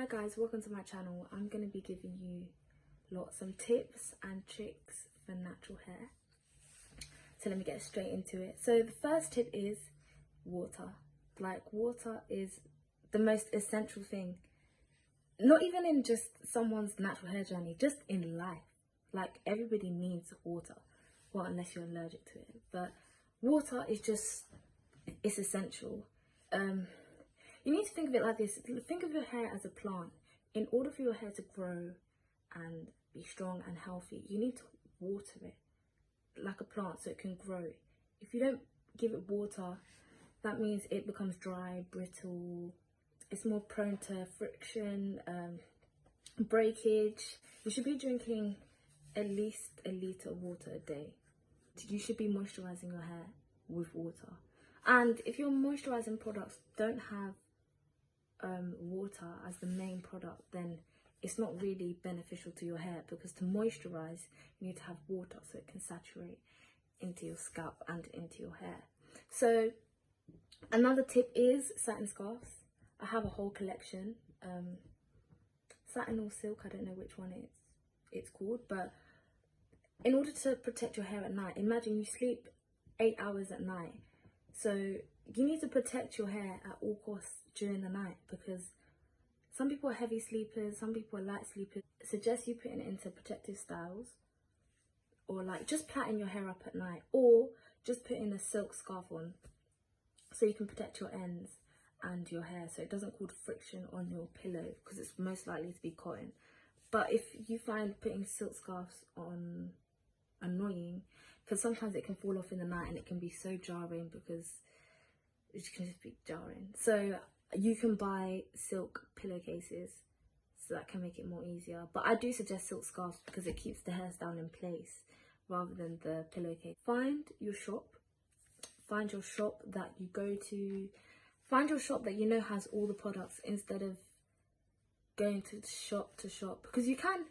guys, welcome to my channel. I'm going to be giving you some tips and tricks for natural hair. So let me get straight into it. So the first tip is water. Water is the most essential thing. Not even in just someone's natural hair journey, just in life. Everybody needs water. Well, unless you're allergic to it. But water is it's essential. You need to think of it like this. Think of your hair as a plant. In order for your hair to grow and be strong and healthy, you need to water it like a plant so it can grow. If you don't give it water, that means it becomes dry, brittle. It's more prone to friction, breakage. You should be drinking at least a litre of water a day. You should be moisturising your hair with water. And if your moisturising products don't have water as the main product, then it's not really beneficial to your hair, because to moisturize you need to have water so it can saturate into your scalp and into your hair. So another tip is satin scarves. I have a whole collection, satin or silk, I don't know which one it's called, but in order to protect your hair at night, imagine you sleep 8 hours at night, so you need to protect your hair at all costs during the night, because some people are heavy sleepers, some people are light sleepers. I suggest you putting it into protective styles, or just plaiting your hair up at night, or just putting a silk scarf on so you can protect your ends and your hair so it doesn't cause friction on your pillow, because it's most likely to be cotton. But if you find putting silk scarves on annoying, because sometimes it can fall off in the night and it can be so jarring, because it can just be jarring. So you can buy silk pillowcases, so that can make it more easier. But I do suggest silk scarves because it keeps the hairs down in place rather than the pillowcase. Find your shop that you go to. Find your shop that you know has all the products, instead of going to shop to shop, because you can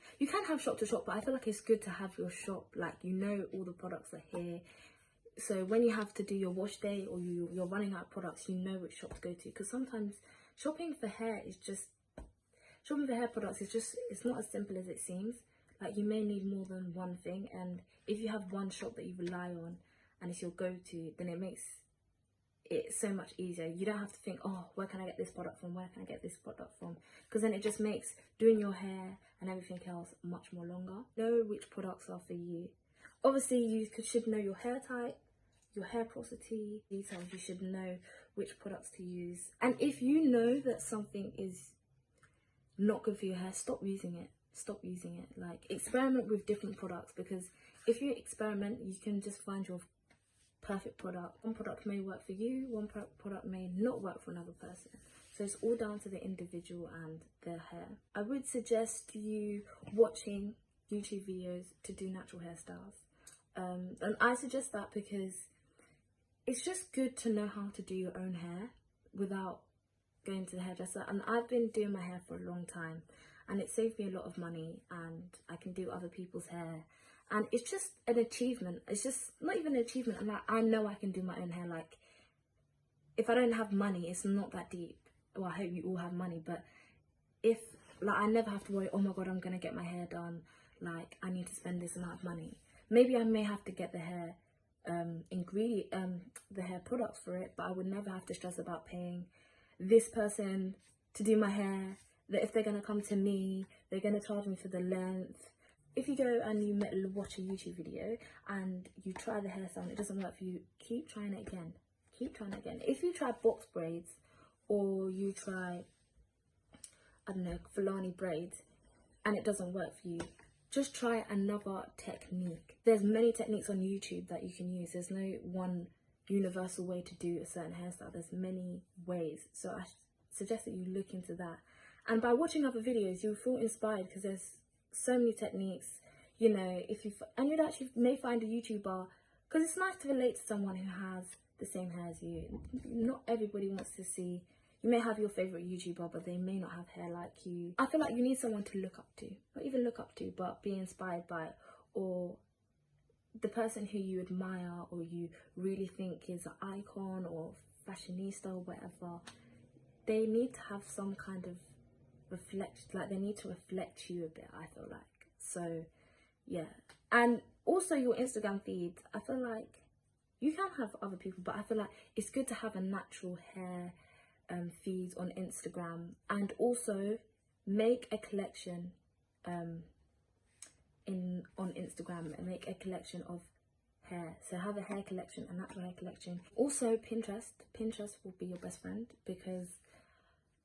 have shop to shop, but I feel like it's good to have your shop, all the products are here. So when you have to do your wash day, or you're running out of products, you know which shop to go to. Because sometimes shopping for hair products it's not as simple as it seems. You may need more than one thing, and if you have one shop that you rely on and it's your go-to, then it makes it so much easier. You don't have to think, oh, where can I get this product from, where can I get this product from, because then it just makes doing your hair and everything else much more longer. Know which products are for you. Obviously you should know your hair type, your hair porosity details. You should know which products to use, and if you know that something is not good for your hair, stop using it. Experiment with different products, because if you experiment, you can just find your perfect product. One product may work for you, one product may not work for another person. So it's all down to the individual and their hair. I would suggest you watching YouTube videos to do natural hairstyles. And I suggest that because it's just good to know how to do your own hair without going to the hairdresser. And I've been doing my hair for a long time, and it saved me a lot of money, and I can do other people's hair. And it's just an achievement. It's just not even an achievement. I know I can do my own hair. If I don't have money, it's not that deep. Well, I hope you all have money, but if I never have to worry, oh my god, I'm gonna get my hair done, I need to spend this amount of money. Maybe I may have to get the hair the hair products for it, but I would never have to stress about paying this person to do my hair, that if they're gonna come to me, they're gonna charge me for the length. If you go and you watch a YouTube video and you try the hairstyle and it doesn't work for you, keep trying it again. If you try box braids, or you try, I don't know, Fulani braids, and it doesn't work for you, just try another technique. There's many techniques on YouTube that you can use. There's no one universal way to do a certain hairstyle. There's many ways. So I suggest that you look into that. And by watching other videos, you'll feel inspired, because there's so many techniques. You'd actually may find a YouTuber, because it's nice to relate to someone who has the same hair as you. Not everybody wants to see. You may have your favorite YouTuber, but they may not have hair like you. I feel like you need someone to look up to. Not even look up to, but be inspired by, or the person who you admire or you really think is an icon or fashionista or whatever. They need to have some kind of reflect, like they need to reflect you a bit, I feel like. So yeah. And also your Instagram feed, I feel like you can have other people, but I feel like it's good to have a natural hair feed on Instagram. And also make a collection on Instagram, and make a collection of hair. So have a hair collection, a natural hair collection. Also Pinterest will be your best friend, because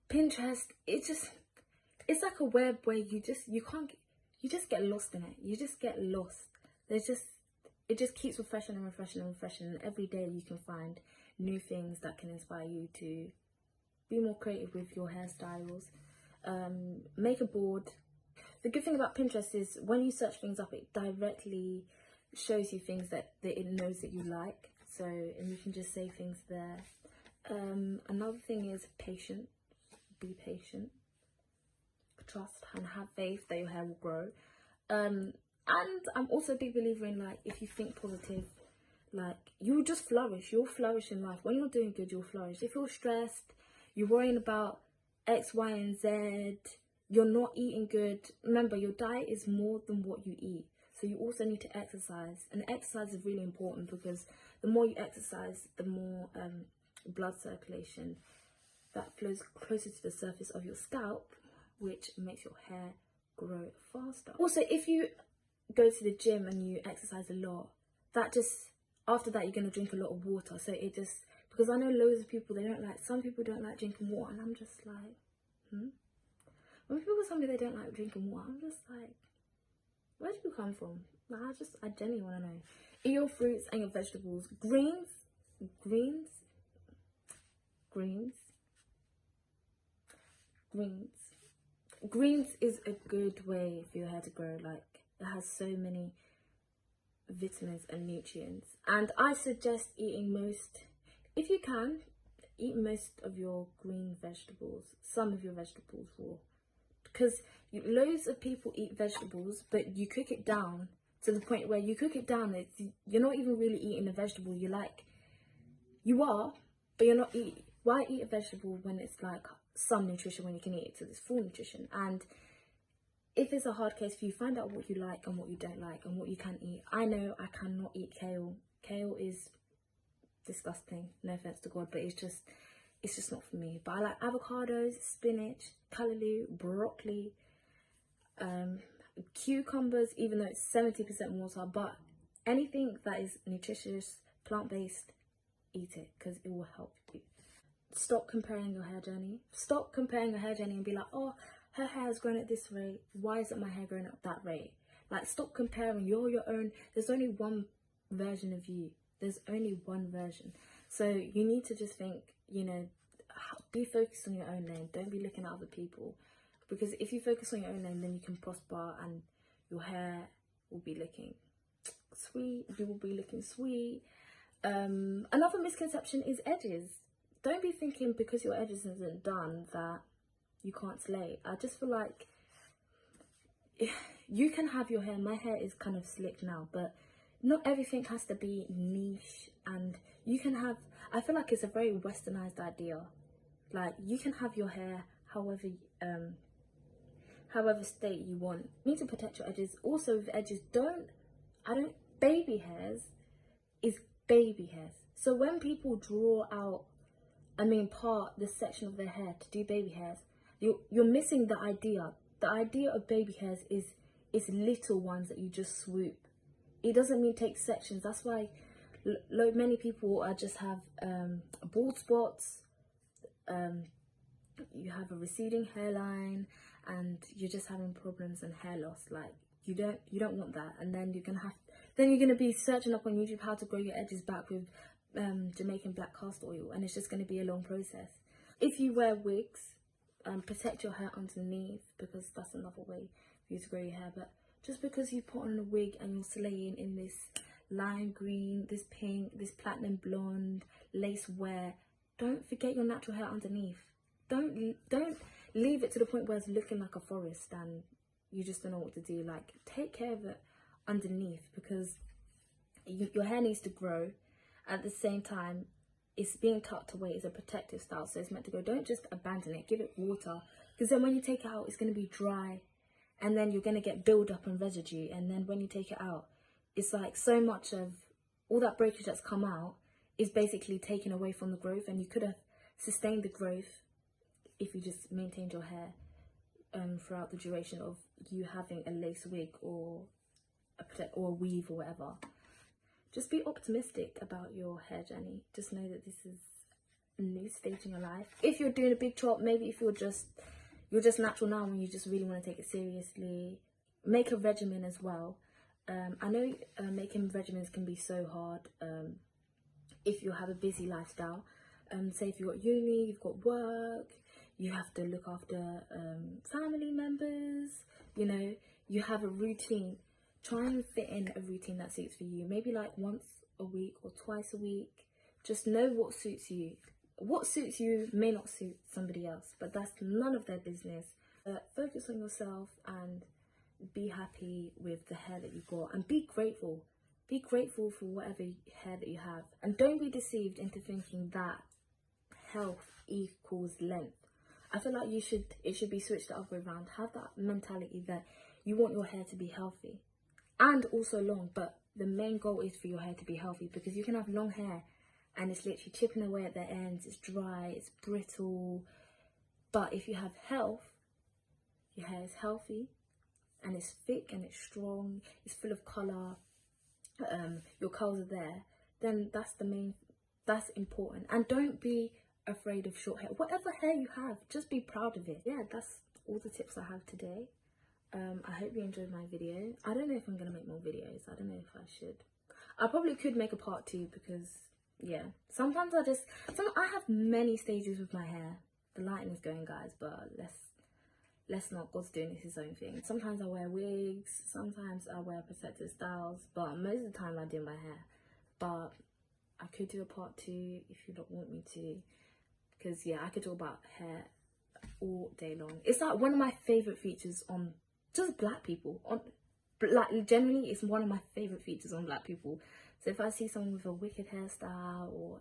Pinterest, it's like a web where you just get lost in it. You just get lost. It just keeps refreshing and refreshing and refreshing, and every day you can find new things that can inspire you to be more creative with your hairstyles. Make a board. The good thing about Pinterest is when you search things up, it directly shows you things that it knows that you like. So, and you can just say things there. Another thing is patient. Be patient. Trust and have faith that your hair will grow. And I'm also a big believer in, like, if you think positive, like, you'll just flourish. You'll flourish in life. When you're doing good, you'll flourish. If you're stressed, you're worrying about X, Y, and Z, you're not eating good, remember, your diet is more than what you eat. So you also need to exercise. And exercise is really important, because the more you exercise, the more blood circulation that flows closer to the surface of your scalp, which makes your hair grow faster. Also, if you go to the gym and you exercise a lot, after that you're going to drink a lot of water. So it just, because I know loads of people, some people don't like drinking water, and I'm just like, when people tell me they don't like drinking water, I'm just like, where do you come from? Like, I genuinely want to know. Eat your fruits and your vegetables. Greens is a good way for your hair to grow. Like, it has so many vitamins and nutrients, and I suggest if you can, eat most of your green vegetables, some of your vegetables raw, because loads of people eat vegetables, but you cook it down to the point where you're not even really eating a vegetable. But you're not eating. Why eat a vegetable when it's like some nutrition, when you can eat it to this full nutrition? And if it's a hard case for you, find out what you like and what you don't like and what you can eat. I know I cannot eat kale. Kale is disgusting, no offense to God, but it's just not for me. But I like avocados, spinach, callaloo, broccoli, cucumbers, even though it's 70% water. But anything that is nutritious, plant-based, eat it, because it will help you. Stop comparing your hair journey. Stop comparing your hair journey and be like, oh, her hair has grown at this rate, why isn't my hair growing at that rate? Like, stop comparing. You're your own. There's only one version of you. There's only one version. So you need to just think, be focused on your own lane. Don't be looking at other people, because if you focus on your own lane, then you can prosper, and your hair will be looking sweet. You will be looking sweet. Another misconception is edges. Don't be thinking because your edges isn't done that you can't slay. I just feel like you can have your hair. My hair is kind of slick now, but not everything has to be niche. And you can have, I feel like it's a very westernized idea. Like, you can have your hair however state you want. You need to protect your edges. Also with edges, baby hairs is baby hairs. So when people draw out, part this section of their hair to do baby hairs, you're missing the idea. The idea of baby hairs is little ones that you just swoop. It doesn't mean take sections. That's why many people just have bald spots. You have a receding hairline, and you're just having problems and hair loss. Like, you don't want that. And then you're gonna be searching up on YouTube how to grow your edges back with Jamaican black castor oil, and it's just going to be a long process. If you wear wigs, protect your hair underneath, because that's another way for you to grow your hair. But just because you put on a wig and you're slaying in this lime green, this pink, this platinum blonde, lace wear, don't forget your natural hair underneath. Don't leave it to the point where it's looking like a forest and you just don't know what to do. Like, take care of it underneath, because your hair needs to grow. At the same time, it's being tucked away. It's a protective style, so it's meant to go. Don't just abandon it. Give it water, because then when you take it out, it's going to be dry, and then you're going to get build up and residue, and then when you take it out, it's like so much of all that breakage that's come out is basically taken away from the growth, and you could have sustained the growth if you just maintained your hair throughout the duration of you having a lace wig or a weave or whatever. Just be optimistic about your hair journey. Just know that this is a new stage in your life. If you're doing a big chop, maybe if you're just natural now and you just really want to take it seriously, make a regimen as well. I know making regimens can be so hard if you have a busy lifestyle. Say if you've got uni, you've got work, you have to look after family members, you know, you have a routine. Try and fit in a routine that suits for you. Maybe like once a week or twice a week. Just know what suits you. What suits you may not suit somebody else, but that's none of their business. Focus on yourself and be happy with the hair that you've got, and be grateful. Be grateful for whatever hair that you have, and don't be deceived into thinking that health equals length. I feel like it should be switched the other way around. Have that mentality that you want your hair to be healthy and also long, but the main goal is for your hair to be healthy, because you can have long hair and it's literally chipping away at the ends, it's dry, it's brittle. But if you have health, your hair is healthy and it's thick and it's strong, it's full of colour, your curls are there, then that's important. And don't be afraid of short hair. Whatever hair you have, just be proud of it. Yeah, that's all the tips I have today. I hope you enjoyed my video. I don't know if I'm going to make more videos. I don't know if I should. I probably could make a part 2 because, yeah, sometimes I have many stages with my hair. The lighting is going, guys, but let's not. God's doing his own thing. Sometimes I wear wigs. Sometimes I wear protective styles. But most of the time I do my hair. But I could do a part 2 if you don't want me to. Because, yeah, I could talk about hair all day long. It's like one of my favourite features on just black people. Like, generally, it's one of my favourite features on black people. So if I see someone with a wicked hairstyle, or,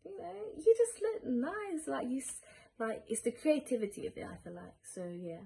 you know, you just look nice. Like, it's the creativity of it, I feel like. So, yeah.